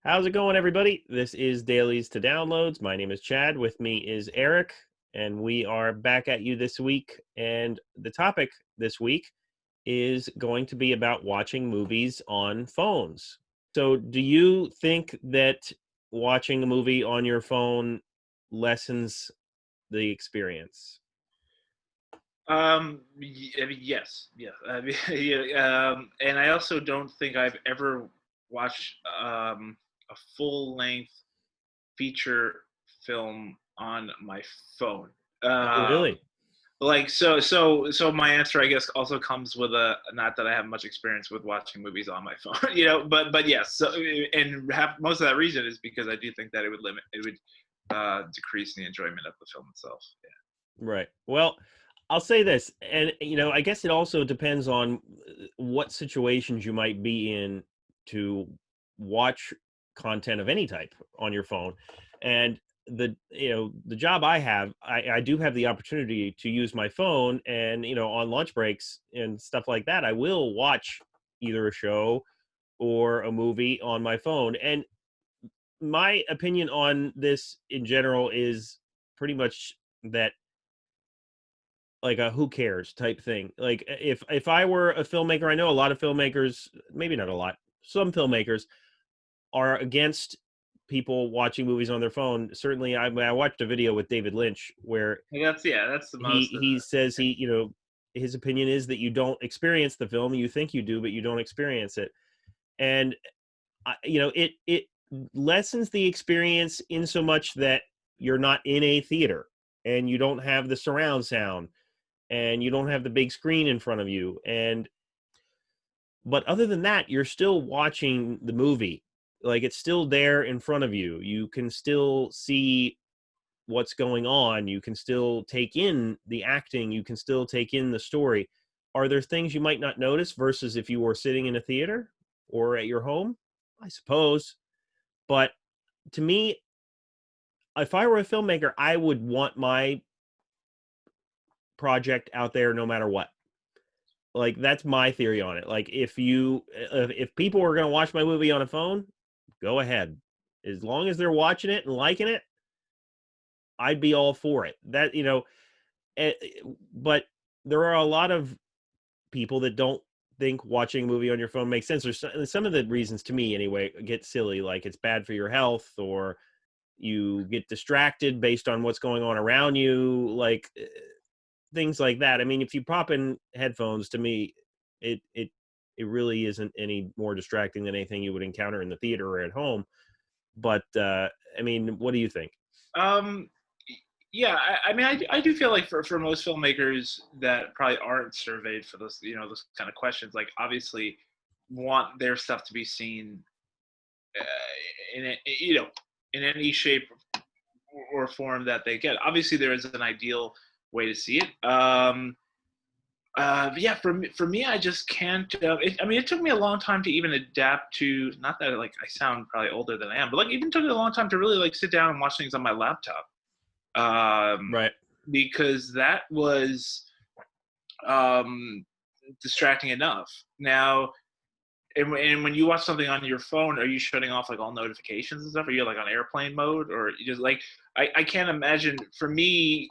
How's it going, everybody? This is Dailies to Downloads. My name is Chad. With me is Eric, and we are back at you this week. And the topic this week is going to be about watching movies on phones. So, do you think that watching a movie on your phone lessens the experience? I mean, yes, yeah. I mean, yeah, and I also don't think I've ever watched a full length feature film on my phone. Oh, Um, really? so my answer, I guess, also comes with a not that I have much experience with watching movies on my phone, but yes. So, and most of that reason is because I do think that it would decrease the enjoyment of the film itself. Right. Well, I'll say this, and I guess it also depends on what situations you might be in to watch content of any type on your phone. And the job I have, I do have the opportunity to use my phone, and on lunch breaks and stuff like that, I will watch either a show or a movie on my phone. And my opinion on this in general is pretty much that, like, a who cares type thing. Like, if I were a filmmaker, I know a lot of filmmakers, maybe not a lot, some filmmakers are against people watching movies on their phone. Certainly, I watched a video with David Lynch where That's the he most. he says his opinion is that you don't experience the film. You think you do, but you don't experience it. And it lessens the experience in so much that you're not in a theater and you don't have the surround sound and you don't have the big screen in front of you. And but other than that, you're still watching the movie. Like, it's still there in front of you. You can still see what's going on. You can still take in the acting. You can still take in the story. Are there things you might not notice versus if you were sitting in a theater or at your home? I suppose. But to me, if I were a filmmaker, I would want my project out there no matter what. Like, that's my theory on it. Like, if people are going to watch my movie on a phone, go ahead. As long as they're watching it and liking it, I'd be all for it. Eh, but there are a lot of people that don't think watching a movie on your phone makes sense. Or some of the reasons, to me anyway, get silly. Like, it's bad for your health, or you get distracted based on what's going on around you. Like, things like that. I mean, if you pop in headphones, to me, it it it really isn't any more distracting than anything you would encounter in the theater or at home. But I mean, what do you think? Um, yeah, I mean, I do feel like for most filmmakers that probably aren't surveyed for those kind of questions, like obviously want their stuff to be seen in any shape or form that they get. Obviously, there is an ideal way to see it. Yeah, for me, I just can't. I mean, it took me a long time to even adapt to. Not that like I sound probably older than I am, but like even took me a long time to really like sit down and watch things on my laptop. Um, Right. because that was um, distracting enough. Now, and when you watch something on your phone, are you shutting off like all notifications and stuff? Are you like on airplane mode, or you just like I can't imagine. For me,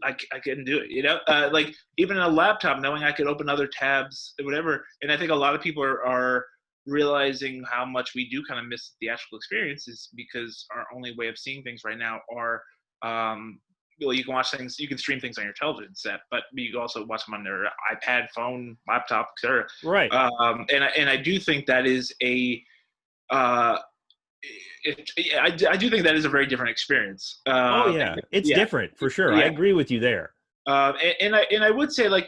I couldn't do it. Like even in a laptop, knowing I could open other tabs, whatever. And I think a lot of people are realizing how much we do kind of miss the theatrical experiences because our only way of seeing things right now are well, you can watch things, you can stream things on your television set, but you can also watch them on their iPad, phone, laptop, etc. Right. And I do think that is a uh, I do think that is a very different experience. Oh yeah, it's Yeah, different for sure. I yeah. agree with you there. And I would say, like,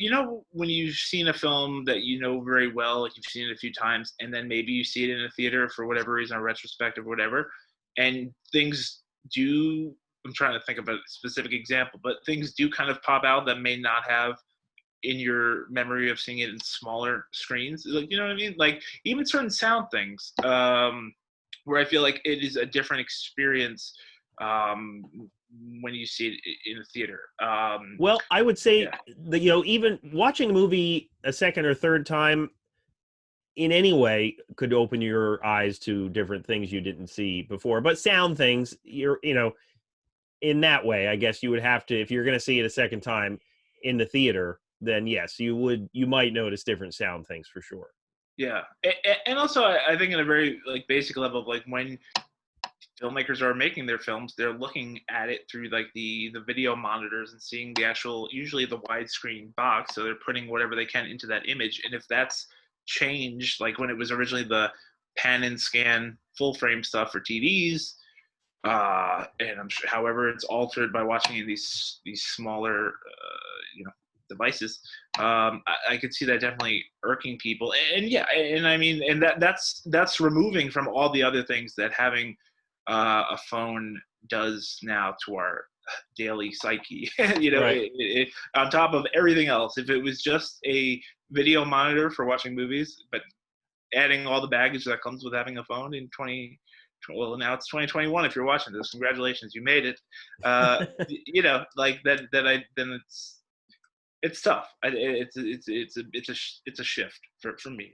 when you've seen a film that you know very well, like you've seen it a few times, and then maybe you see it in a theater for whatever reason, a retrospective or whatever, and things do. I'm trying to think of a specific example, but things do kind of pop out that may not have in your memory of seeing it in smaller screens. Like, you know what I mean? Like even certain sound things, where I feel like it is a different experience um, when you see it in a theater. Well, I would say Yeah. that, even watching a movie a second or third time, in any way could open your eyes to different things you didn't see before. But sound things, in that way, I guess you would have to, if you're going to see it a second time in the theater, then yes, you might notice different sound things for sure. Yeah, and also I think at a very like basic level of like when filmmakers are making their films, they're looking at it through like the video monitors and seeing the actual, usually the widescreen box. So they're putting whatever they can into that image, and if that's changed, like when it was originally the pan and scan full frame stuff for TVs, and I'm sure, however, it's altered by watching these smaller, devices. I could see that definitely irking people, and yeah, and I mean, and that's removing from all the other things that having a phone does now to our daily psyche. Right. On top of everything else, if it was just a video monitor for watching movies, but adding all the baggage that comes with having a phone in 20, well, now it's 2021. If you're watching this, congratulations, you made it. Like then it's tough. It's a shift for me.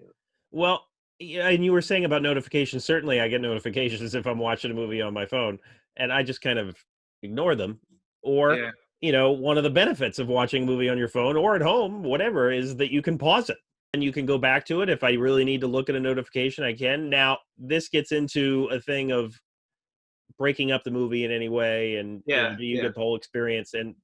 Well, yeah, and you were saying about notifications. Certainly, I get notifications if I'm watching a movie on my phone, and I just kind of ignore them. Or, Yeah, one of the benefits of watching a movie on your phone or at home, whatever, is that you can pause it and you can go back to it. If I really need to look at a notification, I can. Now, this gets into a thing of breaking up the movie in any way, and yeah, do you yeah, get the whole experience? And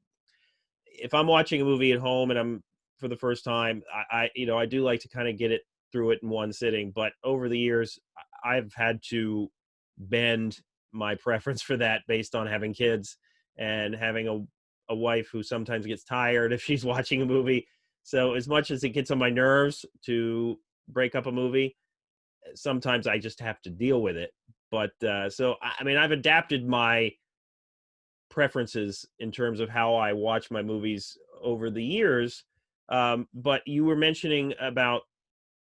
if I'm watching a movie at home and I'm for the first time, I do like to kind of get it through it in one sitting. But over the years, I've had to bend my preference for that based on having kids and having a wife who sometimes gets tired if she's watching a movie. So as much as it gets on my nerves to break up a movie, sometimes I just have to deal with it. But so I mean, I've adapted my preferences in terms of how I watch my movies over the years. But you were mentioning about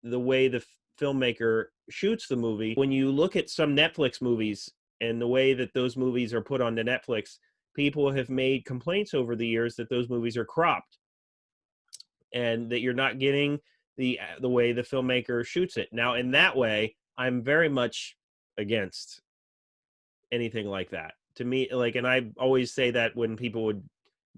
the way the filmmaker shoots the movie. When you look at some Netflix movies and the way that those movies are put onto Netflix, people have made complaints over the years that those movies are cropped and that you're not getting the way the filmmaker shoots it. Now, in that way, I'm very much against anything like that. To me, like, and I always say that when people would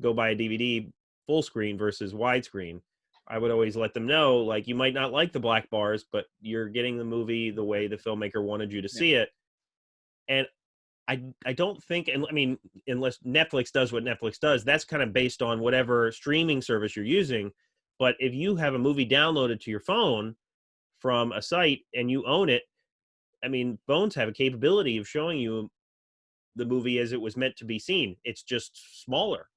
go buy a DVD full screen versus widescreen, I would always let them know, like, you might not like the black bars, but you're getting the movie the way the filmmaker wanted you to yeah, see it. And I don't think, and I mean, unless Netflix does what Netflix does, that's kind of based on whatever streaming service you're using. But if you have a movie downloaded to your phone from a site and you own it, I mean, Bones have a capability of showing you the movie as it was meant to be seen. It's just smaller.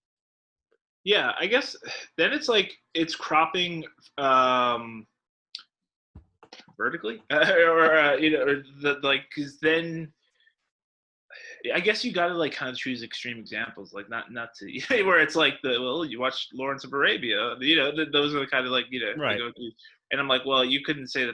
yeah. I guess then it's like it's cropping vertically, or or like because then I guess you got to like kind of choose extreme examples, like not to where it's like you watch Lawrence of Arabia, those are the kind of like the Right. go to, and I'm like, well, you couldn't say um,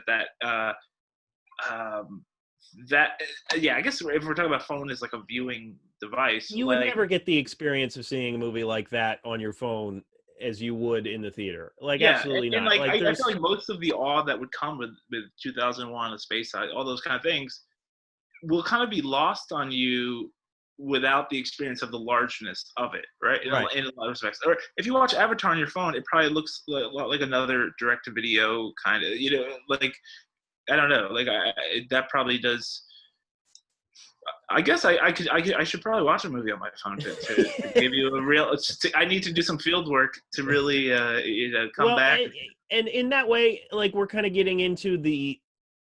that yeah, I guess if we're talking about phone as like a viewing device, You would like never get the experience of seeing a movie like that on your phone as you would in the theater. Like, yeah, absolutely and not. like Like, I feel there's like most of the awe that would come with 2001: A Space Odyssey, all those kind of things will kind of be lost on you without the experience of the largeness of it, right? right. In a lot of respects. Or if you watch Avatar on your phone, it probably looks like another direct-to-video kind of, like I don't know, like that probably does. I guess I should probably watch a movie on my phone to give you a real. I need to do some field work to really come Well, back. and in that way, like, we're kind of getting into the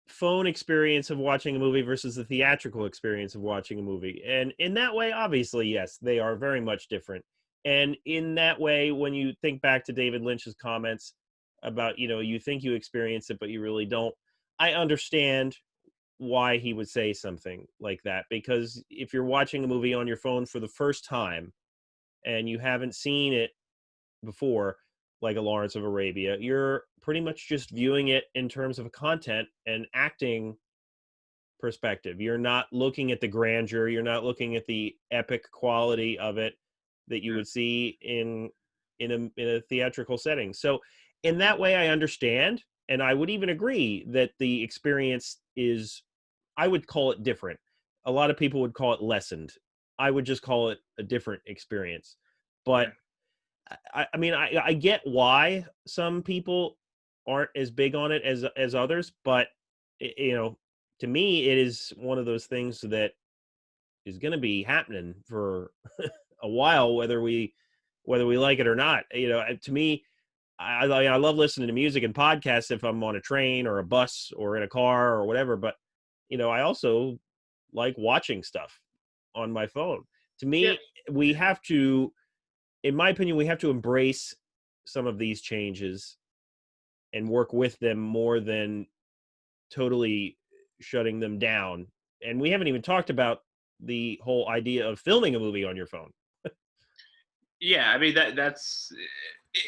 phone experience of watching a movie versus the theatrical experience of watching a movie. And in that way, obviously, yes, they are very much different. And in that way, when you think back to David Lynch's comments about, you think you experience it, but you really don't, I understand why he would say something like that. Because if you're watching a movie on your phone for the first time and you haven't seen it before, like a Lawrence of Arabia, you're pretty much just viewing it in terms of a content and acting perspective. You're not looking at the grandeur, you're not looking at the epic quality of it that you would see in a theatrical setting. So in that way, I understand. And I would even agree that the experience is, I would call it different. A lot of people would call it lessened. I would just call it a different experience. But Right. I mean, I get why some people aren't as big on it as others, but you know, to me, it is one of those things that is going to be happening for a while, whether we like it or not. You know, to me, I love listening to music and podcasts if I'm on a train or a bus or in a car or whatever. But you know, I also like watching stuff on my phone. To Yeah. me, we have to, in my opinion, we have to embrace some of these changes and work with them more than totally shutting them down. And we haven't even talked about the whole idea of filming a movie on your phone. Yeah, I mean that's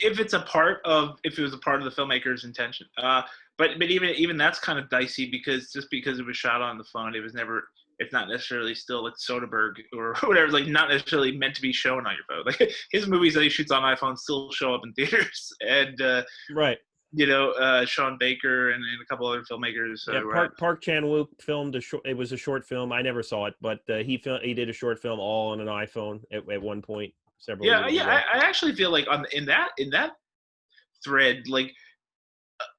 if it's a part of if it was a part of the filmmaker's intention. But even that's kind of dicey because just because it was shot on the phone, it was never. It's not necessarily still like Soderbergh or whatever. It's like not necessarily meant to be shown on your phone. Like his movies that he shoots on iPhone still show up in theaters, and Right. Sean Baker and a couple other filmmakers. Yeah, Park Chan Wook filmed a short. It was a short film. I never saw it, but he did a short film all on an iPhone at one point several Yeah, years yeah. ago. I actually feel like on in that thread, like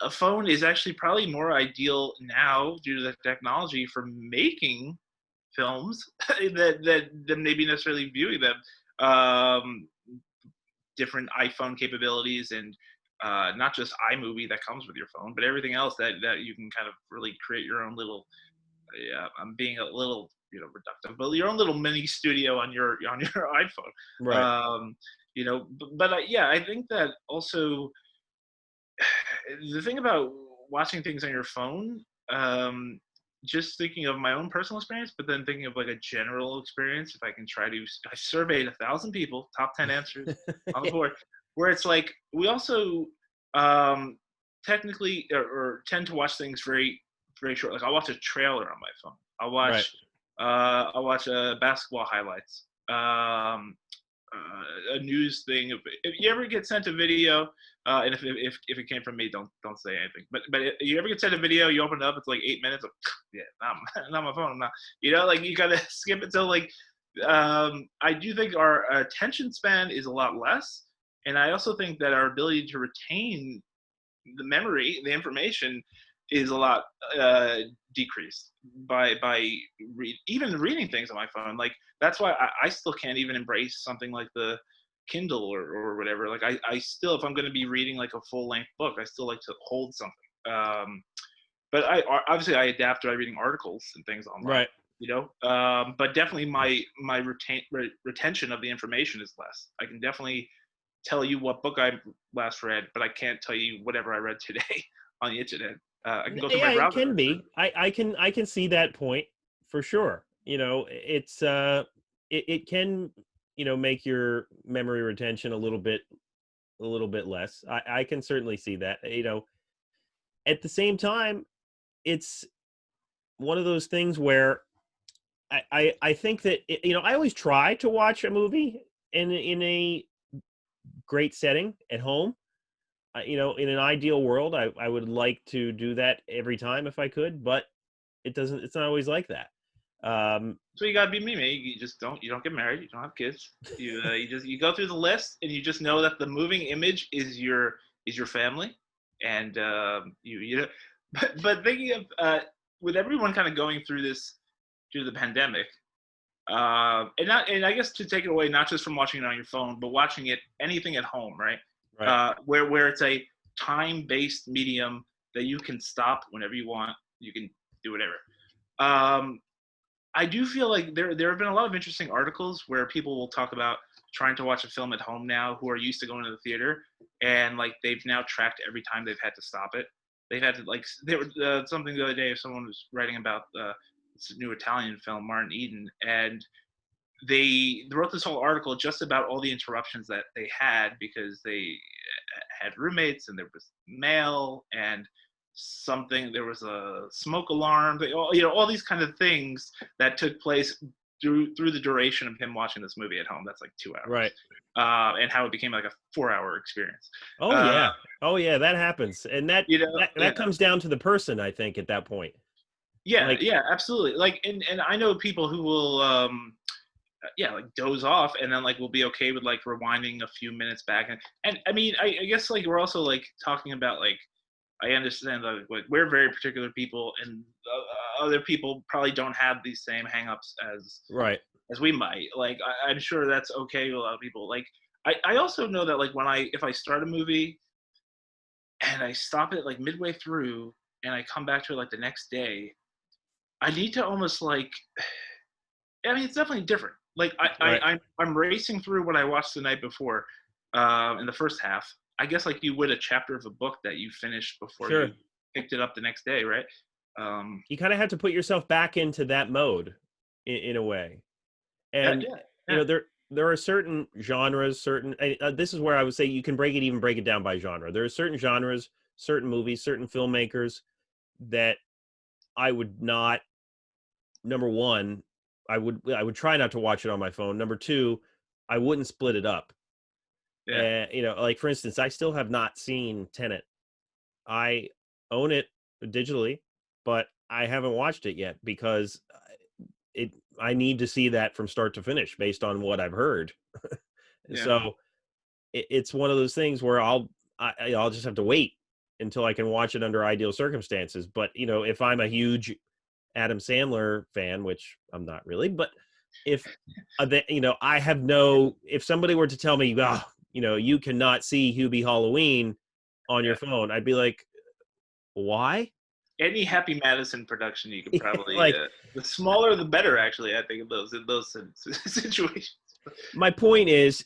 a phone is actually probably more ideal now due to the technology for making films than maybe necessarily viewing them. Um, Different iPhone capabilities and not just iMovie that comes with your phone, but everything else that you can kind of really create your own little. Yeah, I'm being a little reductive, but your own little mini studio on your iPhone. Right. Yeah, I think that also the thing about watching things on your phone, just thinking of my own personal experience, but then thinking of like a general experience, if I can try to, I surveyed 1,000 people, top 10 answers on the board, where it's like we also um, technically or tend to watch things very, very short. Like I'll watch a trailer on my phone. Right. I'll watch basketball highlights. A news thing. If you ever get sent a video, and if it came from me, don't say anything. But if you ever get sent a video, you open it up, it's like 8 minutes. Of, yeah, not my phone. I'm not. Like you gotta skip it. So like, I do think our attention span is a lot less, and I also think that our ability to retain the memory, the information, is a lot decreased by even reading things on my phone. Like that's why I still can't even embrace something like the Kindle or whatever. Like I still, if I'm going to be reading like a full length book, I still like to hold something. But obviously I adapt to reading articles and things online. Right. But definitely my retention of the information is less. I can definitely tell you what book I last read, but I can't tell you whatever I read today on the internet. I can go through my Yeah, it browser can history. be. I can see that point for sure. You know, it can, you know, make your memory retention a little bit less. I can certainly see that. You know, at the same time, it's one of those things where I think that you know, I always try to watch a movie in a great setting at home. You know, in an ideal world, I would like to do that every time if I could, but it doesn't. It's not always like that. Um, So you gotta be me, man. You don't get married. You don't have kids. You go through the list and you just know that the moving image is your family, and you know. But thinking of with everyone kind of going through this due to the pandemic, and I guess to take it away not just from watching it on your phone, but watching it anything at home, right? right. Where it's a time-based medium that you can stop whenever you want. You can do whatever. Um, I do feel like there have been a lot of interesting articles where people will talk about trying to watch a film at home now who are used to going to the theater, and like they've now tracked every time they've had to stop it. They've had to like there was something the other day. Someone was writing about this new Italian film, Martin Eden, and they wrote this whole article just about all the interruptions that they had because they had roommates and there was mail and something there was a smoke alarm, all these kind of things that took place through the duration of him watching this movie at home. That's like 2 hours, Right. and how it became like a 4 hour experience. Oh Uh, yeah. Oh yeah, that happens. And that you know, that yeah. that comes down to the person, I think, at that point. Yeah, Like, yeah, absolutely. Like, and I know people who will, yeah, like doze off, and then like will be okay with like rewinding a few minutes back, and I mean, I guess like we're also like talking about like I understand that like we're very particular people, and other people probably don't have these same hangups right. as we might. Like, I'm sure that's okay with a lot of people. Like, I also know that like when if I start a movie and I stop it like midway through and I come back to it like the next day, I need to almost like, I mean, it's definitely different. Like Right. I'm racing through what I watched the night before, in the first half. I guess like you would a chapter of a book that you finished before Sure. you picked it up the next day, right? You kind of have to put yourself back into that mode in a way. Yeah, And yeah, you yeah, know, there are certain genres, certain this is where I would say you can break it down by genre. There are certain genres, certain movies, certain filmmakers that I would not, number one, I would try not to watch it on my phone. Number two, I wouldn't split it up. yeah, And you know, like for instance, I still have not seen Tenet. I own it digitally, but I haven't watched it yet because it I need to see that from start to finish based on what I've heard. yeah, So it's one of those things where I'll just have to wait until I can watch it under ideal circumstances. But you know, if I'm a huge Adam Sandler fan, which I'm not really, but if you know, I have no. If somebody were to tell me, oh, you know, you cannot see Hubie Halloween on your yeah. phone, I'd be like, why? Any Happy Madison production you could probably, Like, the smaller the better. Actually, I think in those situations. my point is,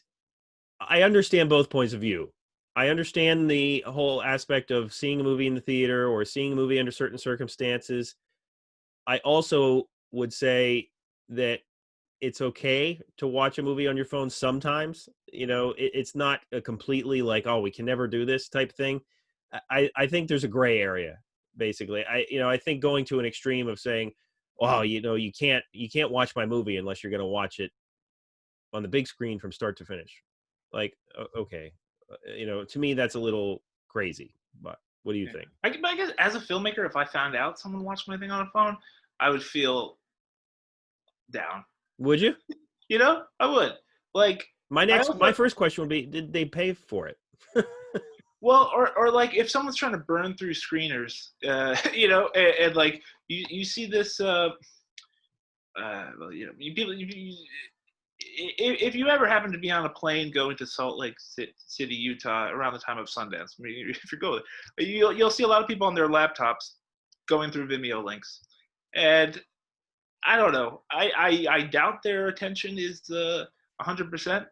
I understand both points of view. I understand the whole aspect of seeing a movie in the theater or seeing a movie under certain circumstances. I also would say that it's okay to watch a movie on your phone sometimes. You know, it's not a completely like, oh, we can never do this type thing. I think there's a gray area, basically. I think going to an extreme of saying, "Wow, you know, you can't watch my movie unless you're going to watch it on the big screen from start to finish." Like, okay, you know, to me that's a little crazy. But what do you Yeah. think? I guess as a filmmaker, if I found out someone watched my thing on a phone, I would feel down. Would you? You know, I would. Like, I My also, first question would be, did they pay for it? well, or like if someone's trying to burn through screeners, you know, and like you see this, well, you know, if you ever happen to be on a plane going to Salt Lake City, Utah, around the time of Sundance, I mean, if you go there, you'll see a lot of people on their laptops going through Vimeo links, and I don't know. I doubt their attention is 100%.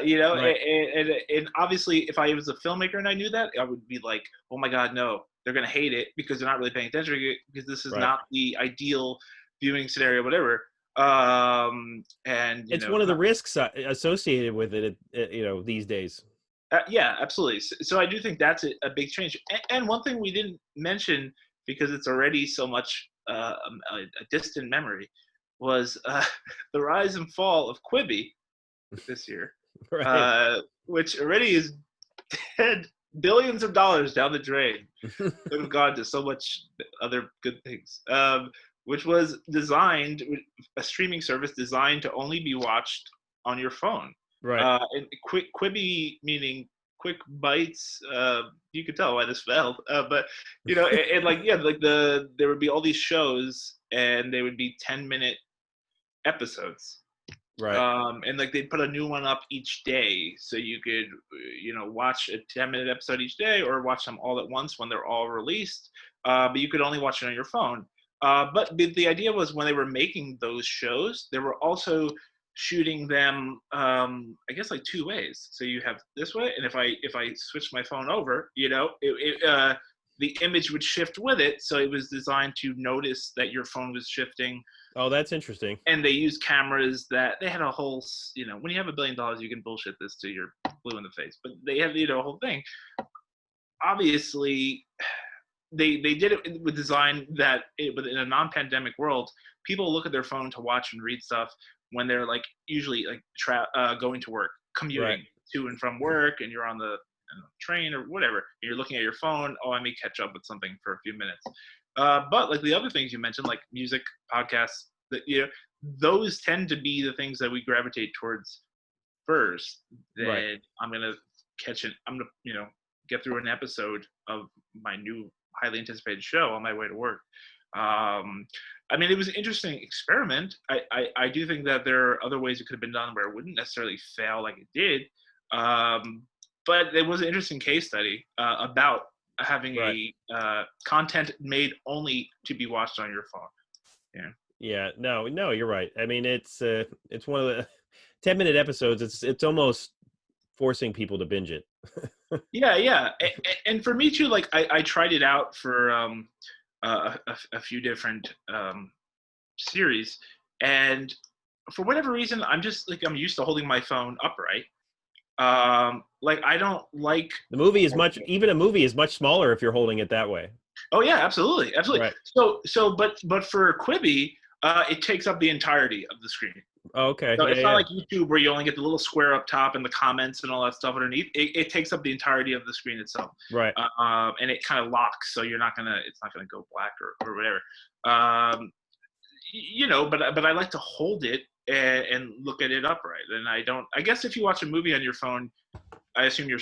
You know, Right, and obviously, if I was a filmmaker and I knew that, I would be like, oh my god, no, they're gonna hate it because they're not really paying attention because this is right. not the ideal viewing scenario, whatever. And you It's know, one of the risks associated with it, you know, these days. yeah, absolutely. So I do think that's a big change. And one thing we didn't mention because it's already so much a distant memory was the rise and fall of Quibi this year, Right. which already is dead billions of dollars down the drain. Could have gone to so much other good things. Which was designed, a streaming service designed to only be watched on your phone. Right. And Quibi meaning quick bites. You could tell by the spell, but you know, and like yeah, like there would be all these shows, and they would be 10-minute episodes, Right. and like they'd put a new one up each day, so you could you know watch a 10-minute episode each day, or watch them all at once when they're all released. But you could only watch it on your phone. But the idea was when they were making those shows, they were also shooting them, I guess like two ways. So you have this way, and if I switch my phone over, you know, the image would shift with it. So it was designed to notice that your phone was shifting. Oh, that's interesting. And they use cameras that they had a whole, you know, when you have $1 billion, you can bullshit this to your blue in the face. But they have, you know, a whole thing. Obviously, they did it with design that but in a non-pandemic world, people look at their phone to watch and read stuff when they're like usually like going to work, Right. commuting to and from work, and you're on the train or whatever. And you're looking at your phone. Oh, I may catch up with something for a few minutes. But like the other things you mentioned, like music, podcasts, that those tend to be the things that we gravitate towards first. Right. Then I'm gonna catch it. I'm gonna get through an episode of my new highly anticipated show on my way to work. I mean, it was an interesting experiment. I do think that there are other ways it could have been done where it wouldn't necessarily fail like it did. But it was an interesting case study about having Right. a content made only to be watched on your phone. Yeah. Yeah. No, you're right. I mean, it's one of the 10-minute episodes. It's almost forcing people to binge it. Yeah. And for me too, like I tried it out for a few different series, and for whatever reason, I'm used to holding my phone upright. Like I don't like. The movie is even a movie is much smaller if you're holding it that way. Oh yeah, absolutely. Right. But for Quibi, it takes up the entirety of the screen. Oh, okay. So Yeah, it's not yeah. like YouTube where you only get the little square up top and the comments and all that stuff underneath. It takes up the entirety of the screen itself. Right. And it kind of locks, so it's not gonna go black or whatever. But I like to hold it and look at it upright. And I guess if you watch a movie on your phone, I assume you're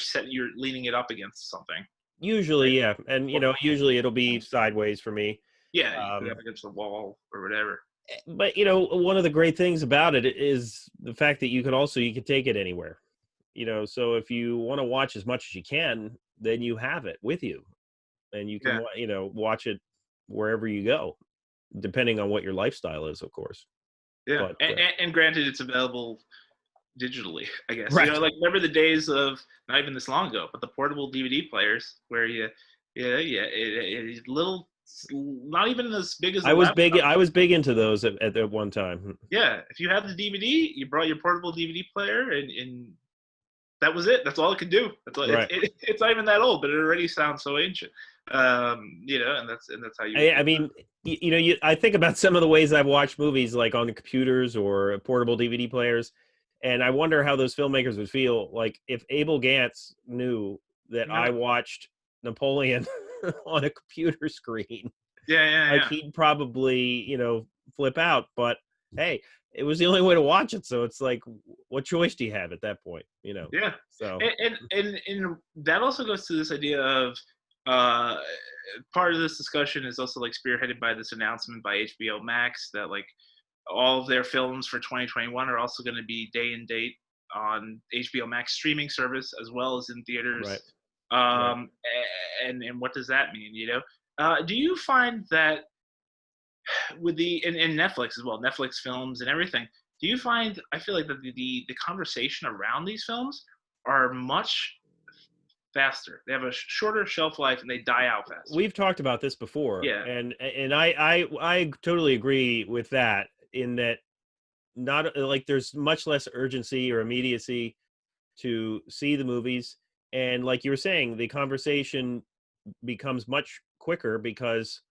leaning it up against something. Usually, Right? yeah. And usually it'll be sideways for me. Yeah, you put it up against the wall or whatever. But one of the great things about it is the fact that you can take it anywhere. So if you want to watch as much as you can, then you have it with you, and you can Yeah. watch it wherever you go, depending on what your lifestyle is, of course. Yeah, But and granted, it's available digitally, I guess. right. Like remember the days of not even this long ago, but the portable DVD players where it's little, not even as big as a laptop. I was big into those at one time. Yeah, if you had the DVD, you brought your portable DVD player, and that was it. That's all it could do. That's all. Right. It's not even that old, but it already sounds so ancient. And that's how you. I mean, I think about some of the ways I've watched movies, like on the computers or portable DVD players, and I wonder how those filmmakers would feel like if Abel Gance knew that I No. watched Napoleon on a computer screen. Like Yeah. he'd probably, flip out. But hey, it was the only way to watch it. So it's like, what choice do you have at that point? Yeah, So and that also goes to this idea of part of this discussion is also like spearheaded by this announcement by HBO Max that like all of their films for 2021 are also going to be day and date on HBO Max streaming service as well as in theaters. right. And what does that mean? Do you find that with in Netflix as well, Netflix films and everything? Do you find I feel like the conversation around these films are much faster. They have a shorter shelf life and they die out faster. We've talked about this before, Yeah. and I totally agree with that. In that, not like there's much less urgency or immediacy to see the movies, and like you were saying, the conversation becomes much quicker because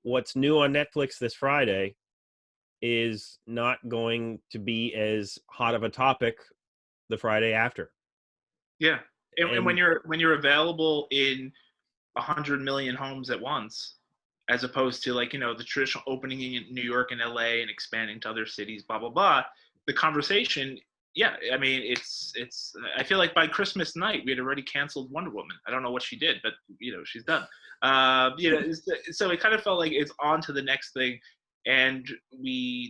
what's new on Netflix this Friday is not going to be as hot of a topic the Friday after. Yeah. And And when you're available in 100 million homes at once, as opposed to like, the traditional opening in New York and LA and expanding to other cities, blah, blah, blah, the conversation, yeah, I mean, I feel like by Christmas night, we had already canceled Wonder Woman. I don't know what she did, but, she's done. So it kind of felt like it's on to the next thing. And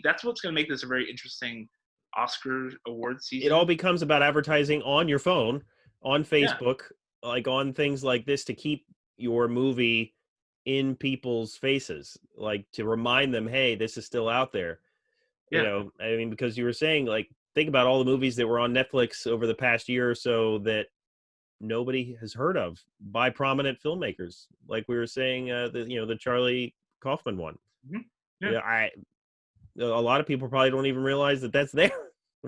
that's what's going to make this a very interesting Oscar award season. it all becomes about advertising on your phone, on Yeah. Facebook, like on things like this to keep your movie in people's faces, like to remind them, hey, this is still out there. Yeah. I mean, because you were saying, like, think about all the movies that were on Netflix over the past year or so that nobody has heard of by prominent filmmakers. Like we were saying, the Charlie Kaufman one. Mm-hmm. Yeah, a lot of people probably don't even realize that that's there.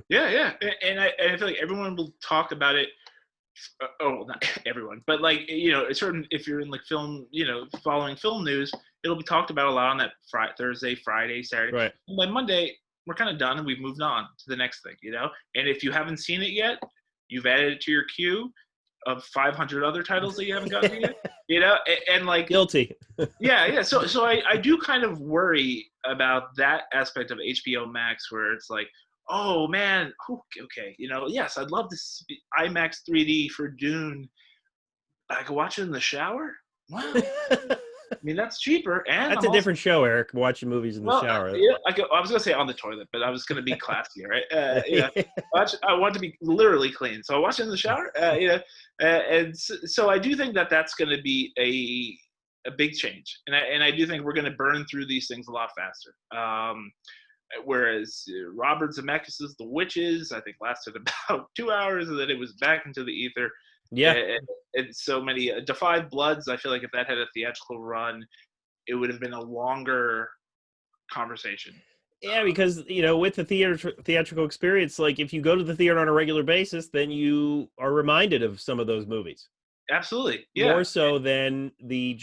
Yeah. And I feel like everyone will talk about it. Oh, not everyone, but like, certain, if you're in like film, following film news, it'll be talked about a lot on that Thursday, Friday, Saturday. Right. And by Monday, we're kind of done and we've moved on to the next thing, And if you haven't seen it yet, you've added it to your queue of 500 other titles that you haven't gotten to yet, and like Guilty. yeah. So I do kind of worry about that aspect of HBO Max where it's like, oh man, okay, yes, I'd love this IMAX 3D for Dune. I could watch it in the shower. Wow. I mean, that's cheaper, and That's I'm a also different show, Eric. Watching movies in the shower. yeah. I was gonna say on the toilet, but I was gonna be classy, right? I want to be literally clean, so I watch it in the shower. And so I do think that that's gonna be a big change, and I do think we're gonna burn through these things a lot faster. Whereas Robert Zemeckis' The Witches, I think, lasted about 2 hours, and then it was back into the ether. Yeah. And so many Defy Bloods, I feel like if that had a theatrical run, it would have been a longer conversation. Yeah, because with the theatrical experience, like if you go to the theater on a regular basis, then you are reminded of some of those movies. Absolutely, yeah. More so than the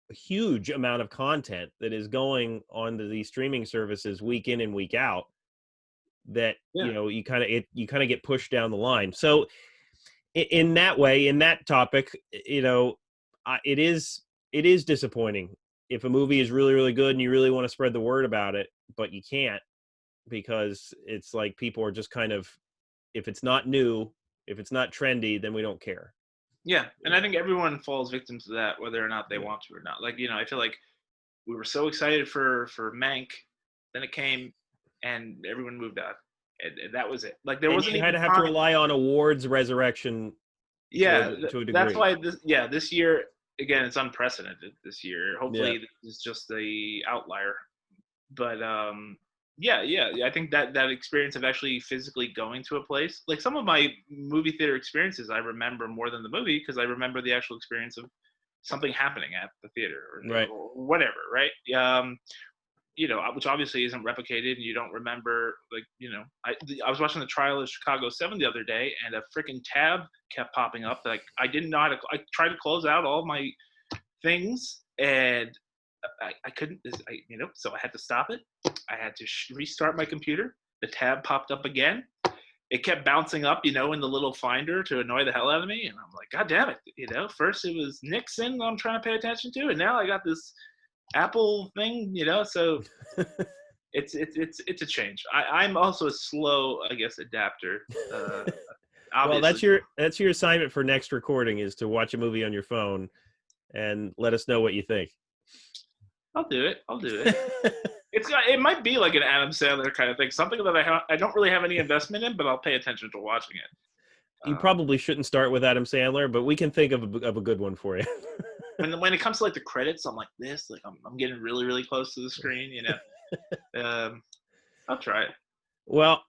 huge amount of content that is going on to these streaming services week in and week out. That you kind of get pushed down the line. So in that way, in that topic, it is disappointing if a movie is really, really good and you really want to spread the word about it, but you can't, because it's like people are just kind of, if it's not new, if it's not trendy, then we don't care. Yeah, and I think everyone falls victim to that, whether or not they want to or not. Like, I feel like we were so excited for Mank, then it came, and everyone moved on. And that was it. Like there wasn't you even had to have to rely on awards resurrection. Yeah, to a degree. that's why this year again it's unprecedented. This year, hopefully, this is just the outlier. But yeah, I think that experience of actually physically going to a place, like some of my movie theater experiences, I remember more than the movie because I remember the actual experience of something happening at the theater or whatever, right? Which obviously isn't replicated, and you don't remember, like, I was watching the trial of Chicago 7 the other day, and a freaking tab kept popping up. Like, I didn't know how to, I tried to close out all my things, and I couldn't, so I had to stop it. I had to restart my computer. The tab popped up again. It kept bouncing up, in the little finder to annoy the hell out of me. And I'm like, God damn it. First it was Nixon I'm trying to pay attention to, and now I got this Apple thing, so it's a change. I'm also a slow, I guess, adapter. Well, that's your assignment for next recording, is to watch a movie on your phone and let us know what you think. I'll do it. It might be like an Adam Sandler kind of thing, something that I don't really have any investment in, but I'll pay attention to watching it. You probably shouldn't start with Adam Sandler, but we can think of a good one for you. When it comes to like the credits, I'm like this, like I'm getting really, really close to the screen, I'll try it. Well,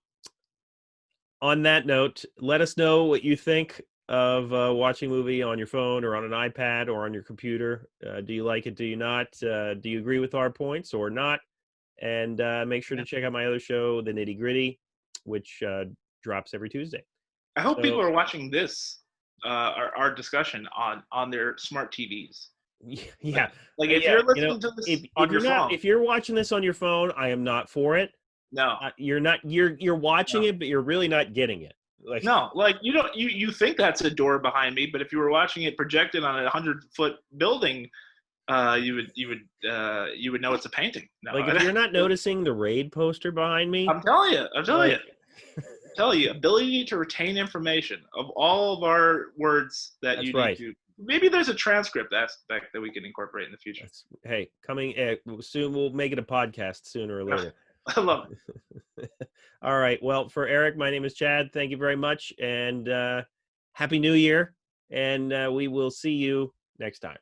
on that note, let us know what you think of watching a movie on your phone or on an iPad or on your computer. Do you like it? Do you not? Do you agree with our points or not? And make sure to check out my other show, The Nitty Gritty, which drops every Tuesday. I hope people are watching this, our discussion on their smart TVs. Yeah. Like if you're listening to this on your phone. If you're watching this on your phone, I am not for it. No. You're not. You're watching it, but you're really not getting it. Like, no, like you think that's a door behind me, but if you were watching it projected on a 100-foot building, you would know it's a painting. No, like if you're not noticing the Raid poster behind me, I'm telling you, ability to retain information of all of our words that you need to. Maybe there's a transcript aspect that we can incorporate in the future. Coming soon. We'll make it a podcast sooner or later. I love it. All right. Well, for Eric, my name is Chad. Thank you very much, and Happy New Year. And we will see you next time.